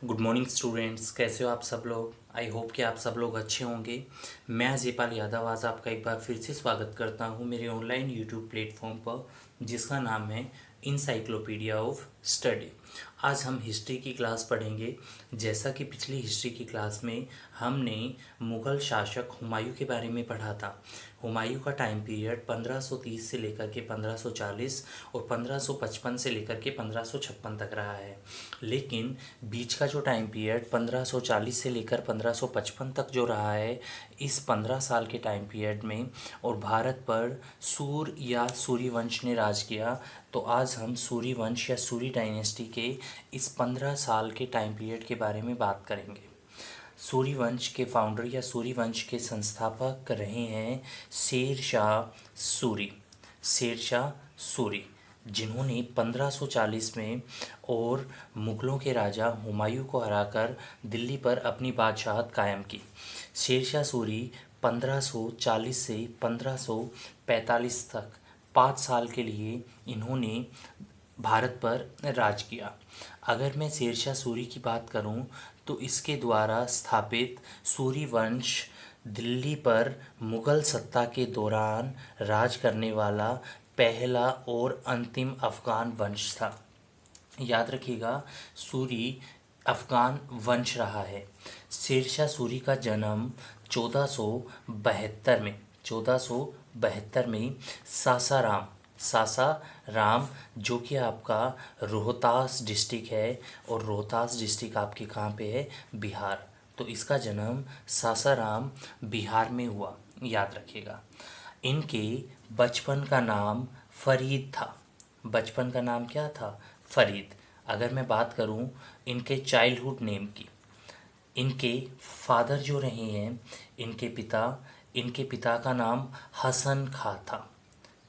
Good morning students, कैसे हो आप सब लोग। आई होप कि आप सब लोग अच्छे होंगे। मैं अज़ीपाल यादव आज आपका एक बार फिर से स्वागत करता हूं मेरे ऑनलाइन यूट्यूब प्लेटफॉर्म पर, जिसका नाम है इनसाइक्लोपीडिया ऑफ स्टडी। आज हम हिस्ट्री की क्लास पढ़ेंगे। जैसा कि पिछली हिस्ट्री की क्लास में हमने मुग़ल शासक हुमायूं के बारे में पढ़ा था। हुमायूं का टाइम पीरियड 1530 से लेकर के 1540 और 1555 से लेकर के 1556 तक रहा है। लेकिन बीच का जो टाइम पीरियड 1540 से लेकर 1555 तक जो रहा है, इस 15 साल के टाइम पीरियड में और भारत पर सूर या सूरी वंश ने राज किया। तो आज हम सूरी वंश या सूरी डायनेस्टी के इस 15 साल के टाइम पीरियड के बारे में बात करेंगे। सूरी वंश के फाउंडर या सूरी वंश के संस्थापक रहे हैं शेर शाह सूरी। शेर शाह सूरी, जिन्होंने 1540 में और मुग़लों के राजा हुमायूं को हराकर दिल्ली पर अपनी बादशाहत कायम की। शेर शाह सूरी 1540 से 1545 तक 5 साल के लिए इन्होंने भारत पर राज किया। अगर मैं शेरशाह सूरी की बात करूं, तो इसके द्वारा स्थापित सूरी वंश दिल्ली पर मुग़ल सत्ता के दौरान राज करने वाला पहला और अंतिम अफ़गान वंश था। याद रखिएगा, सूरी अफ़गान वंश रहा है। शेरशाह सूरी का जन्म 1472 में सासाराम सासाराम जो कि आपका रोहतास डिस्ट्रिक्ट है, और रोहतास डिस्ट्रिक्ट आपके कहाँ पे है, बिहार। तो इसका जन्म सासाराम बिहार में हुआ, याद रखिएगा। इनके बचपन का नाम फरीद था। बचपन का नाम क्या था, फरीद। अगर मैं बात करूं इनके चाइल्डहुड नेम की, इनके फादर जो रहे हैं, इनके पिता का नाम हसन खां था।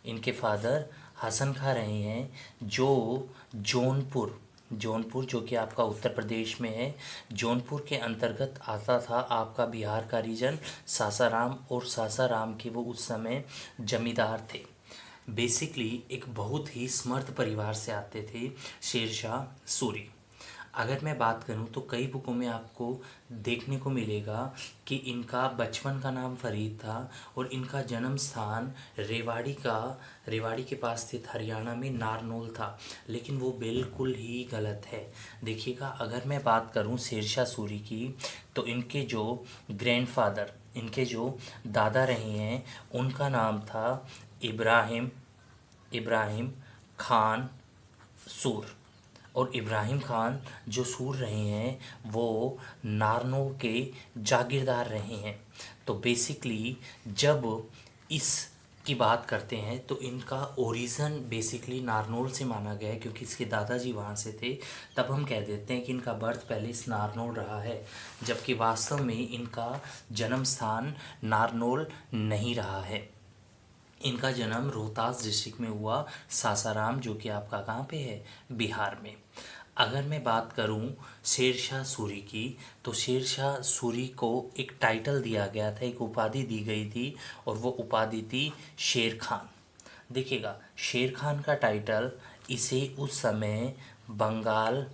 इनके फादर हसन खां रहे हैं, जो जौनपुर जौनपुर जो कि आपका उत्तर प्रदेश में है, जौनपुर के अंतर्गत आता था आपका बिहार का रीजन सासाराम। और सासाराम के वो उस समय जमींदार थे। बेसिकली एक बहुत ही समर्थ परिवार से आते थे शेरशाह सूरी। अगर मैं बात करूं तो कई बुकों में आपको देखने को मिलेगा कि इनका बचपन का नाम फरीद था और इनका जन्म स्थान रेवाड़ी के पास स्थित हरियाणा में नारनौल था। लेकिन वो बिल्कुल ही गलत है। देखिएगा, अगर मैं बात करूं शेरशाह सूरी की, तो इनके जो दादा रहे हैं, उनका नाम था इब्राहिम इब्राहिम खान सूर। और इब्राहिम खान जो सूर रहे हैं, वो नारनौल के जागीरदार रहे हैं। तो बेसिकली जब इस की बात करते हैं तो इनका ओरिजिन बेसिकली नारनौल से माना गया है, क्योंकि इसके दादाजी वहाँ से थे। तब हम कह देते हैं कि इनका बर्थ पैलेस नारनौल रहा है, जबकि वास्तव में इनका जन्म स्थान नारनौल नहीं रहा है। इनका जन्म रोहतास डिस्ट्रिक्ट में हुआ, सासाराम, जो कि आपका कहाँ पे है, बिहार में। अगर मैं बात करूं शेरशाह सूरी की, तो शेरशाह सूरी को एक टाइटल दिया गया था, एक उपाधि दी गई थी, और वो उपाधि थी शेर खान। देखिएगा, शेर खान का टाइटल इसे उस समय बंगाल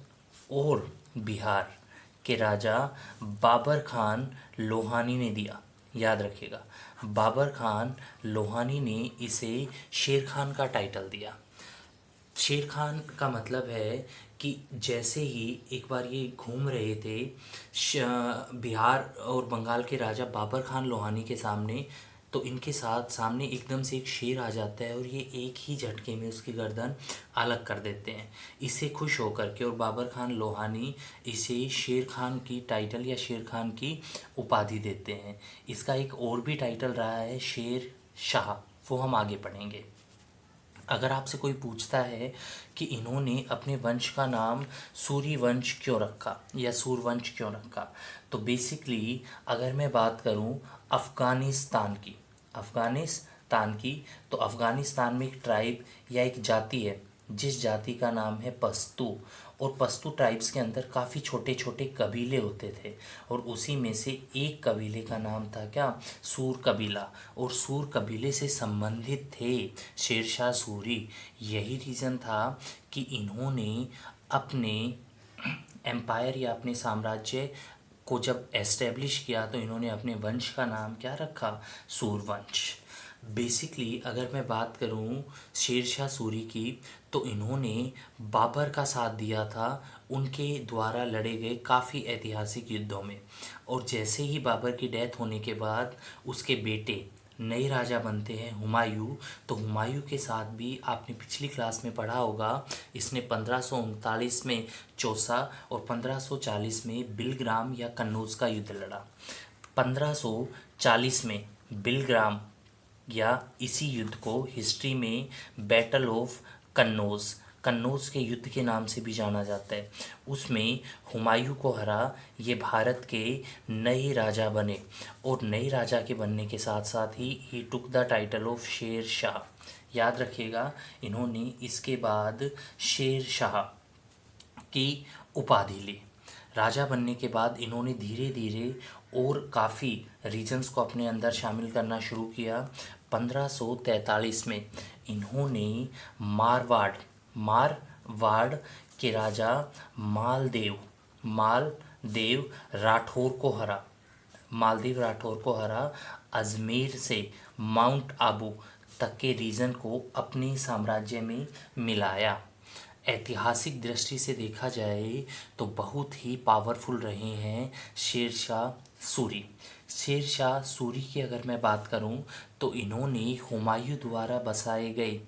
और बिहार के राजा बाबर खान लोहानी ने दिया। याद रखिएगा, बाबर खान लोहानी ने इसे शेर खान का टाइटल दिया। शेर खान का मतलब है कि जैसे ही एक बार ये घूम रहे थे बिहार और बंगाल के राजा बाबर खान लोहानी के सामने, तो इनके साथ सामने एकदम से एक शेर आ जाता है और ये एक ही झटके में उसकी गर्दन अलग कर देते हैं। इससे खुश होकर के और बाबर खान लोहानी इसे शेर खान की टाइटल या शेर खान की उपाधि देते हैं। इसका एक और भी टाइटल रहा है शेर शाह, वो हम आगे पढ़ेंगे। अगर आपसे कोई पूछता है कि इन्होंने अपने वंश का नाम सूरी वंश क्यों रखा या सूरवंश क्यों रखा, तो बेसिकली अगर मैं बात करूं अफ़गानिस्तान की, तो अफ़गानिस्तान में एक ट्राइब या एक जाति है, जिस जाति का नाम है पश्तू। और पश्तू ट्राइब्स के अंदर काफ़ी छोटे छोटे कबीले होते थे, और उसी में से एक कबीले का नाम था क्या, सूर कबीला। और सूर कबीले से संबंधित थे शेरशाह सूरी। यही रीज़न था कि इन्होंने अपने एम्पायर या अपने साम्राज्य को जब एस्टेब्लिश किया तो इन्होंने अपने वंश का नाम क्या रखा? सूरवंश। बेसिकली अगर मैं बात करूं शेरशाह सूरी की, तो इन्होंने बाबर का साथ दिया था उनके द्वारा लड़े गए काफ़ी ऐतिहासिक युद्धों में। और जैसे ही बाबर की डेथ होने के बाद उसके बेटे नए राजा बनते हैं हुमायूं, तो हुमायूं के साथ भी आपने पिछली क्लास में पढ़ा होगा, इसने 1539 में चौसा और 1540 में बिलग्राम या कन्नौज का युद्ध लड़ा। 1540 में बिलग्राम या इसी युद्ध को हिस्ट्री में बैटल ऑफ कन्नौज, कन्नौज के युद्ध के नाम से भी जाना जाता है। उसमें हुमायूं को हरा ये भारत के नए राजा बने, और नए राजा के बनने के साथ साथ ही took the title of Sher Shah. याद रखिएगा, इन्होंने इसके बाद शेर शाह की उपाधि ली। राजा बनने के बाद इन्होंने धीरे धीरे और काफ़ी रीजन्स को अपने अंदर शामिल करना शुरू किया। 1543 में इन्होंने मारवाड़ के राजा मालदेव राठौर को हरा। अजमेर से माउंट आबू तक के रीजन को अपने साम्राज्य में मिलाया। ऐतिहासिक दृष्टि से देखा जाए तो बहुत ही पावरफुल रहे हैं शेरशाह सूरी की अगर मैं बात करूं, तो इन्होंने हुमायूं द्वारा बसाए गए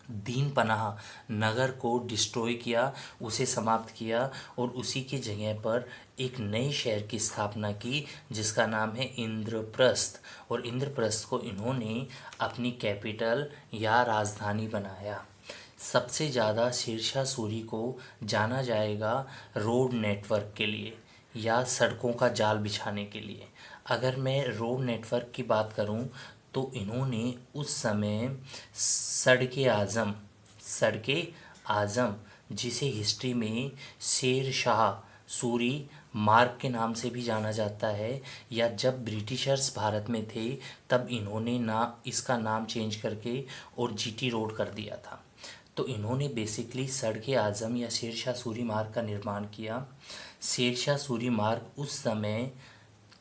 दीन पनाह नगर को डिस्ट्रॉय किया, उसे समाप्त किया, और उसी की जगह पर एक नए शहर की स्थापना की जिसका नाम है इंद्रप्रस्थ। और इंद्रप्रस्थ को इन्होंने अपनी कैपिटल या राजधानी बनाया। सबसे ज़्यादा शेरशाह सूरी को जाना जाएगा रोड नेटवर्क के लिए या सड़कों का जाल बिछाने के लिए। अगर मैं रोड नेटवर्क की बात करूं, तो इन्होंने उस समय सड़के आज़म जिसे हिस्ट्री में शेर शाह सूरी मार्ग के नाम से भी जाना जाता है, या जब ब्रिटिशर्स भारत में थे तब इन्होंने इसका नाम चेंज करके और जीटी रोड कर दिया था। तो इन्होंने बेसिकली सड़के आज़म या शेरशाह सूरी मार्ग का निर्माण किया। शेरशाह सूरी मार्ग उस समय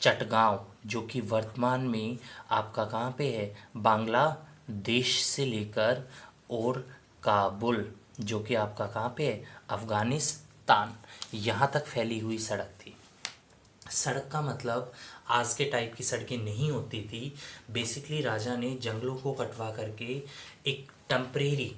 चटगांव, जो कि वर्तमान में आपका कहाँ पे है, बांग्लादेश से लेकर, और काबुल, जो कि आपका कहाँ पे है, अफ़गानिस्तान, यहाँ तक फैली हुई सड़क थी। सड़क का मतलब आज के टाइप की सड़कें नहीं होती थी। बेसिकली राजा ने जंगलों को कटवा करके एक टेम्परेरी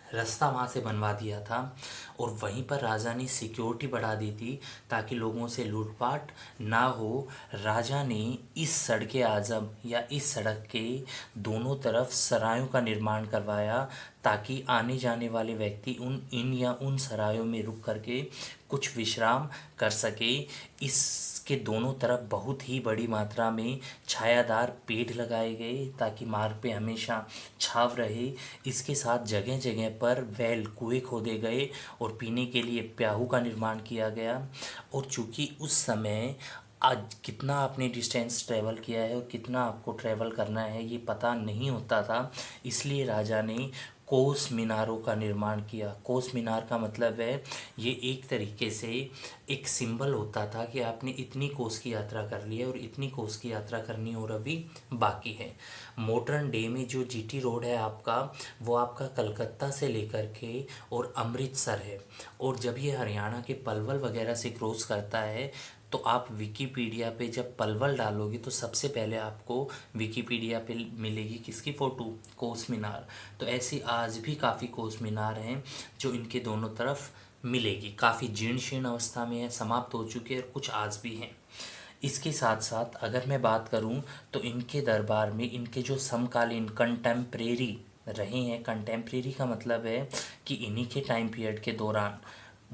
रास्ता वहाँ से बनवा दिया था, और वहीं पर राजा ने सिक्योरिटी बढ़ा दी थी ताकि लोगों से लूटपाट ना हो। राजा ने इस सड़के आज़म या इस सड़क के दोनों तरफ सरायों का निर्माण करवाया ताकि आने जाने वाले व्यक्ति उन सरायों में रुक करके कुछ विश्राम कर सके। इसके दोनों तरफ बहुत ही बड़ी मात्रा में छायादार पेड़ लगाए गए ताकि मार्ग पे हमेशा छाव रहे। इसके साथ जगह जगह पर कुएं खोदे गए और पीने के लिए प्याऊ का निर्माण किया गया। और चूँकि उस समय आज कितना आपने डिस्टेंस ट्रैवल किया है और कितना आपको ट्रैवल करना है ये पता नहीं होता था, इसलिए राजा ने कोस मीनारों का निर्माण किया। कोस मीनार का मतलब है ये एक तरीके से एक सिंबल होता था कि आपने इतनी कोस की यात्रा कर ली है और इतनी कोस की यात्रा करनी और अभी बाकी है। मॉडर्न डे में जो जीटी रोड है आपका, वो आपका कलकत्ता से लेकर के और अमृतसर है, और जब ये हरियाणा के पलवल वगैरह से क्रॉस करता है तो आप विकीपीडिया पे जब पलवल डालोगे तो सबसे पहले आपको विकीपीडिया पे मिलेगी किसकी फ़ोटो, कोस मीनार। तो ऐसी आज भी काफ़ी कोस मीनार हैं जो इनके दोनों तरफ मिलेगी। काफ़ी जीर्ण शीर्ण अवस्था में है, समाप्त हो चुके हैं, और कुछ आज भी हैं। इसके साथ साथ अगर मैं बात करूं तो इनके दरबार में इनके जो समकालीन कंटेम्प्रेरी रहे हैं, कंटेम्प्रेरी का मतलब है कि इन्हीं के टाइम पीरियड के दौरान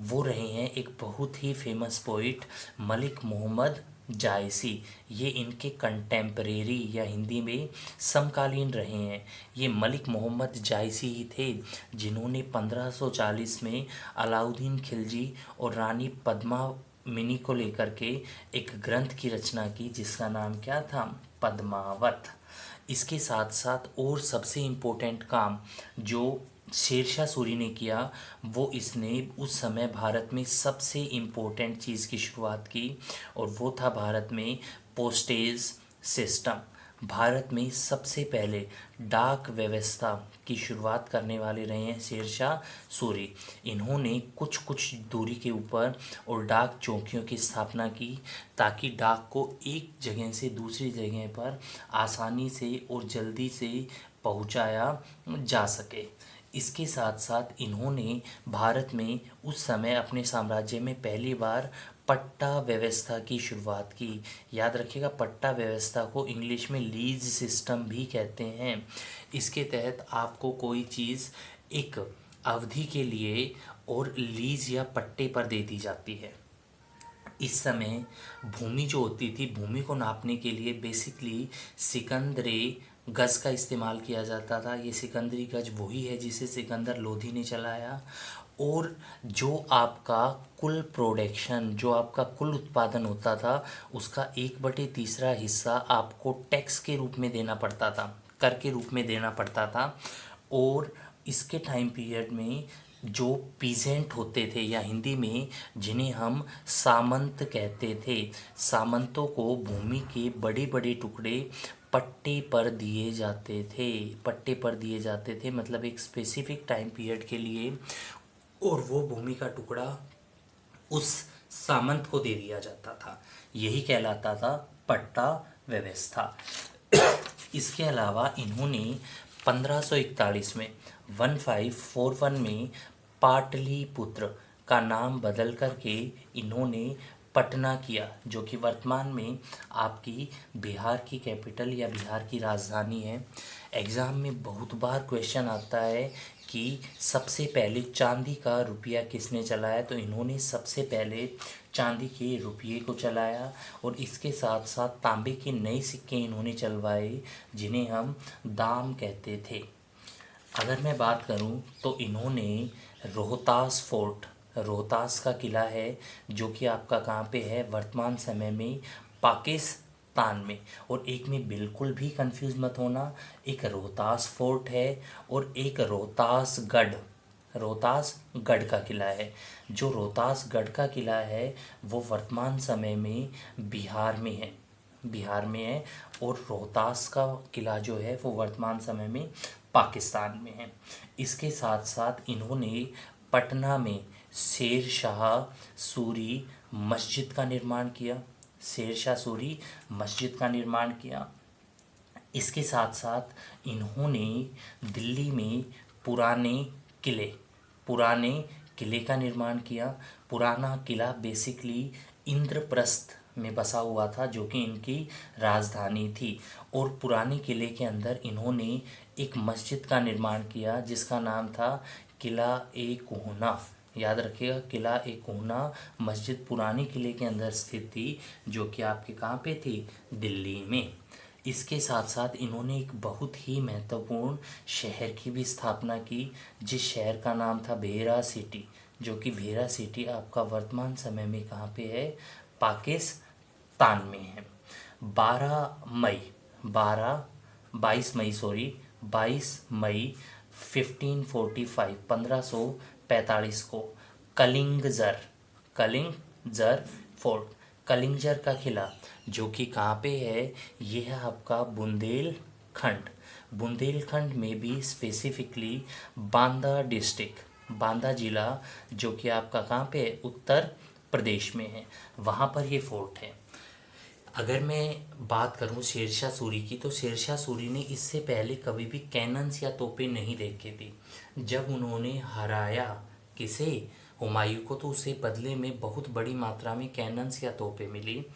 वो रहे हैं एक बहुत ही फेमस पोइट मलिक मोहम्मद जायसी। ये इनके कंटेम्परेरी या हिंदी में समकालीन रहे हैं। ये मलिक मोहम्मद जायसी ही थे जिन्होंने 1540 में अलाउद्दीन खिलजी और रानी पद्मामिनी को लेकर के एक ग्रंथ की रचना की जिसका नाम क्या था, पद्मावत। इसके साथ साथ और सबसे इम्पोर्टेंट काम जो शेरशाह सूरी ने किया वो इसने उस समय भारत में सबसे इम्पोर्टेंट चीज़ की शुरुआत की, और वो था भारत में पोस्टेज सिस्टम। भारत में सबसे पहले डाक व्यवस्था की शुरुआत करने वाले रहे हैं शेरशाह सूरी। इन्होंने कुछ कुछ दूरी के ऊपर और डाक चौकियों की स्थापना की, ताकि डाक को एक जगह से दूसरी जगह पर आसानी से और जल्दी से पहुंचाया जा सके। इसके साथ साथ इन्होंने भारत में उस समय अपने साम्राज्य में पहली बार पट्टा व्यवस्था की शुरुआत की। याद रखिएगा, पट्टा व्यवस्था को इंग्लिश में लीज सिस्टम भी कहते हैं। इसके तहत आपको कोई चीज़ एक अवधि के लिए और लीज या पट्टे पर दे दी जाती है। इस समय भूमि जो होती थी, भूमि को नापने के लिए बेसिकली सिकंदरे गज का इस्तेमाल किया जाता था। ये सिकंदरी गज वही है जिसे सिकंदर लोधी ने चलाया। और जो आपका कुल प्रोडक्शन, जो आपका कुल उत्पादन होता था, उसका 1/3 हिस्सा आपको टैक्स के रूप में देना पड़ता था, कर के रूप में देना पड़ता था। और इसके टाइम पीरियड में जो पीजेंट होते थे, या हिंदी में जिन्हें हम सामंत कहते थे, सामंतों को भूमि के बड़े बड़े टुकड़े पट्टे पर दिए जाते थे। पट्टे पर दिए जाते थे मतलब एक स्पेसिफिक टाइम पीरियड के लिए, और वो भूमि का टुकड़ा उस सामंत को दे दिया जाता था। यही कहलाता था पट्टा व्यवस्था। इसके अलावा इन्होंने 1541 में 1541 में पाटलिपुत्र का नाम बदल करके इन्होंने पटना किया, जो कि वर्तमान में आपकी बिहार की कैपिटल या बिहार की राजधानी है। एग्ज़ाम में बहुत बार क्वेश्चन आता है कि सबसे पहले चांदी का रुपया किसने चलाया, तो इन्होंने सबसे पहले चांदी के रुपये को चलाया। और इसके साथ साथ तांबे के नए सिक्के इन्होंने चलवाए, जिन्हें हम दाम कहते थे। अगर मैं बात करूं तो इन्होंने रोहतास फोर्ट, रोहतास का किला है, जो कि आपका कहाँ पे है, वर्तमान समय में पाकिस्तान में। और एक में बिल्कुल भी कंफ्यूज मत होना, एक रोहतास फोर्ट है और एक रोहतासगढ़, रोहतासगढ़ का किला है। जो रोहतासगढ़ का किला है वो वर्तमान समय में बिहार में है, बिहार में है। और रोहतास का किला जो है वो वर्तमान समय में पाकिस्तान में है। इसके साथ साथ इन्होंने पटना में शेर शाह सूरी मस्जिद का निर्माण किया, शेर शाह सूरी मस्जिद का निर्माण किया। इसके साथ साथ इन्होंने दिल्ली में पुराने किले, पुराने किले का निर्माण किया। पुराना किला बेसिकली इंद्रप्रस्थ में बसा हुआ था, जो कि इनकी राजधानी थी। और पुराने किले के अंदर इन्होंने एक मस्जिद का निर्माण किया, जिसका नाम था किला ए कोहना। याद रखिएगा, किला ए कोहना मस्जिद पुराने किले के अंदर स्थित थी, जो कि आपके कहाँ पे थी, दिल्ली में। इसके साथ साथ इन्होंने एक बहुत ही महत्वपूर्ण शहर की भी स्थापना की, जिस शहर का नाम था भेरा सिटी, जो कि भेरा सिटी आपका वर्तमान समय में कहाँ पे है, पाकिस्तान में है। 22 मई 1545 को कलिंगजर फोर्ट, कलिंगजर का किला, जो कि कहाँ पे है, ये है आपका बुंदेलखंड। बुंदेलखंड में भी स्पेसिफिकली बांदा डिस्ट्रिक्ट, बांदा जिला, जो कि आपका कहाँ पे है, उत्तर प्रदेश में है, वहाँ पर ये फोर्ट है। अगर मैं बात करूं शेरशाह सूरी की, तो शेरशाह सूरी ने इससे पहले कभी भी कैनन्स या तोपें नहीं देखी थी। जब उन्होंने हराया किसे, हुमायूं को, तो उसे बदले में बहुत बड़ी मात्रा में कैनन्स या तोपें मिली।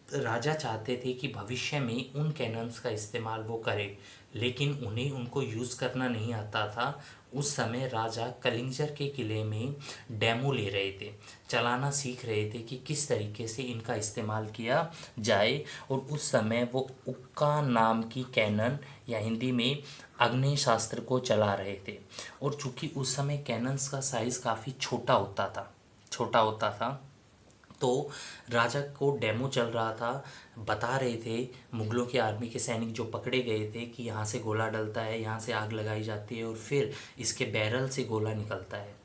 राजा चाहते थे कि भविष्य में उन कैनन्स का इस्तेमाल वो करें, लेकिन उन्हें उनको यूज़ करना नहीं आता था। उस समय राजा कलिंजर के किले में डेमो ले रहे थे, चलाना सीख रहे थे कि किस तरीके से इनका इस्तेमाल किया जाए। और उस समय वो उक्का नाम की कैनन, या हिंदी में अग्नेयास्त्र को चला रहे थे। और चूंकि उस समय कैनन्स का साइज़ काफ़ी छोटा होता था, तो राजा को डेमो चल रहा था, बता रहे थे मुग़लों की आर्मी के सैनिक जो पकड़े गए थे कि यहाँ से गोला डलता है, यहाँ से आग लगाई जाती है और फिर इसके बैरल से गोला निकलता है।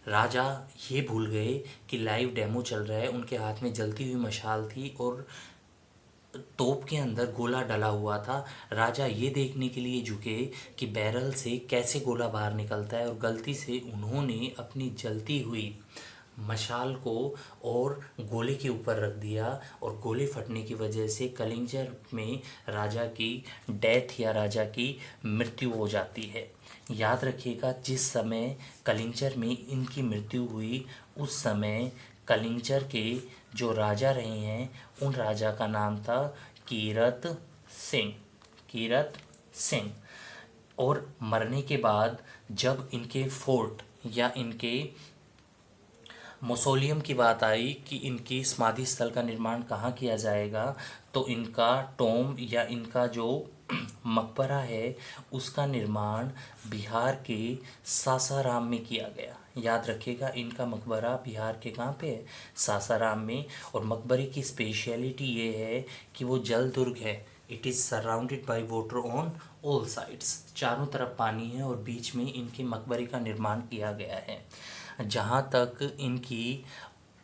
राजा ये भूल गए कि लाइव डेमो चल रहा है, उनके हाथ में जलती हुई मशाल थी और तोप के अंदर गोला डला हुआ था। राजा ये देखने के लिए झुके कि बैरल से कैसे गोला बाहर निकलता है और गलती से उन्होंने अपनी जलती हुई मशाल को और गोले के ऊपर रख दिया और गोले फटने की वजह से कलिंजर में राजा की डेथ या राजा की मृत्यु हो जाती है। याद रखिएगा, जिस समय कलिंजर में इनकी मृत्यु हुई उस समय कलिंजर के जो राजा रहे हैं उन राजा का नाम था कीरत सिंह। कीरत सिंह। और मरने के बाद जब इनके फोर्ट या इनके मौसोलियम की बात आई कि इनकी समाधि स्थल का निर्माण कहाँ किया जाएगा, तो इनका टोम या इनका जो मकबरा है उसका निर्माण बिहार के सासाराम में किया गया। याद रखिएगा, इनका मकबरा बिहार के कहाँ पे है? सासाराम में। और मकबरे की स्पेशलिटी ये है कि वो जल दुर्ग है। It is surrounded by water on all sides. चारों तरफ पानी है और बीच में इनके मकबरे का निर्माण किया गया है। जहाँ तक इनकी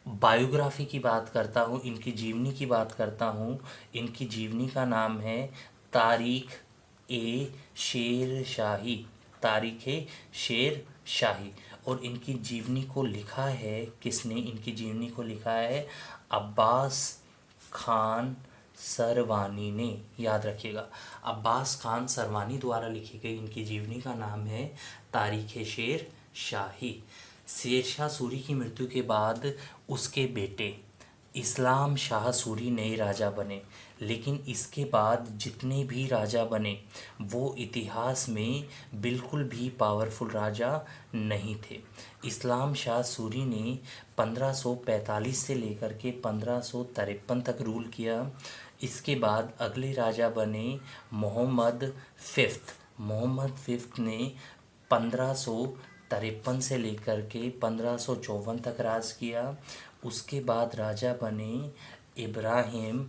बायोग्राफी की बात करता हूँ, इनकी जीवनी की बात करता हूँ, इनकी जीवनी का नाम है तारीख ए शेर शाही। तारीख ए शेर शाही। और इनकी जीवनी को लिखा है किसने? इनकी जीवनी को लिखा है अब्बास खान सरवानी ने। याद रखिएगा, अब्बास खान सरवानी द्वारा लिखी गई इनकी जीवनी का नाम है तारीख ए शेर शाही। शेरशाह सूरी की मृत्यु के बाद उसके बेटे इस्लाम शाह सूरी नए राजा बने, लेकिन इसके बाद जितने भी राजा बने वो इतिहास में बिल्कुल भी पावरफुल राजा नहीं थे। इस्लाम शाह सूरी ने 1545 से लेकर के 1553 तक रूल किया। इसके बाद अगले राजा बने मोहम्मद फिफ्थ। मोहम्मद फिफ्थ ने 1553 से लेकर के 1554 तक राज किया। उसके बाद राजा बने इब्राहिम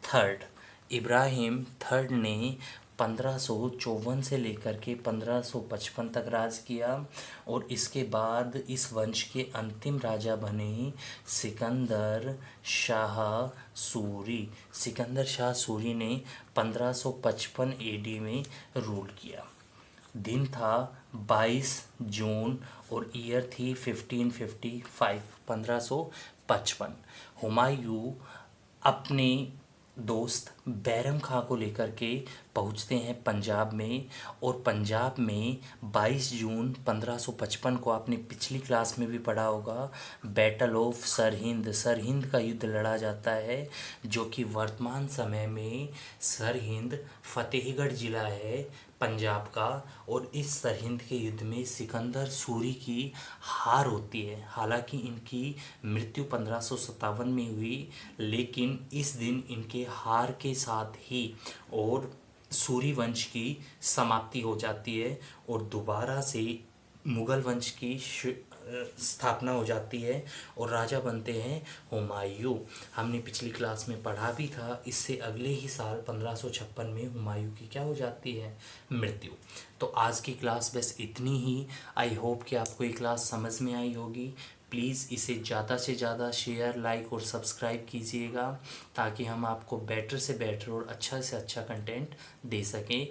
थर्ड। इब्राहिम थर्ड ने 1554 से लेकर के 1555 तक राज किया। और इसके बाद इस वंश के अंतिम राजा बने सिकंदर शाह सूरी। सिकंदर शाह सूरी ने 1555 एडी में रूल किया। दिन था 22 जून और ईयर थी 1555 1555। हुमायूं अपने दोस्त बैरम खां को लेकर के पहुंचते हैं पंजाब में। और पंजाब में 22 जून 1555 को आपने पिछली क्लास में भी पढ़ा होगा, बैटल ऑफ सरहिंद। सरहिंद का युद्ध लड़ा जाता है, जो कि वर्तमान समय में सरहिंद फतेहगढ़ ज़िला है पंजाब का। और इस सरहिंद के युद्ध में सिकंदर सूरी की हार होती है। हालांकि इनकी मृत्यु 1557 में हुई, लेकिन इस दिन इनके हार के साथ ही और सूरी वंश की समाप्ति हो जाती है और दोबारा से मुग़ल वंश की स्थापना हो जाती है और राजा बनते हैं हुमायूं। हमने पिछली क्लास में पढ़ा भी था। इससे अगले ही साल 1556 में हुमायूं की क्या हो जाती है? मृत्यु। तो आज की क्लास बस इतनी ही। आई होप कि आपको ये क्लास समझ में आई होगी। प्लीज़ इसे ज़्यादा से ज़्यादा शेयर, लाइक और सब्सक्राइब कीजिएगा, ताकि हम आपको बेटर से बेटर और अच्छा से अच्छा कंटेंट दे सकें।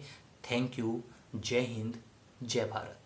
Thank you. जय हिंद, जय भारत।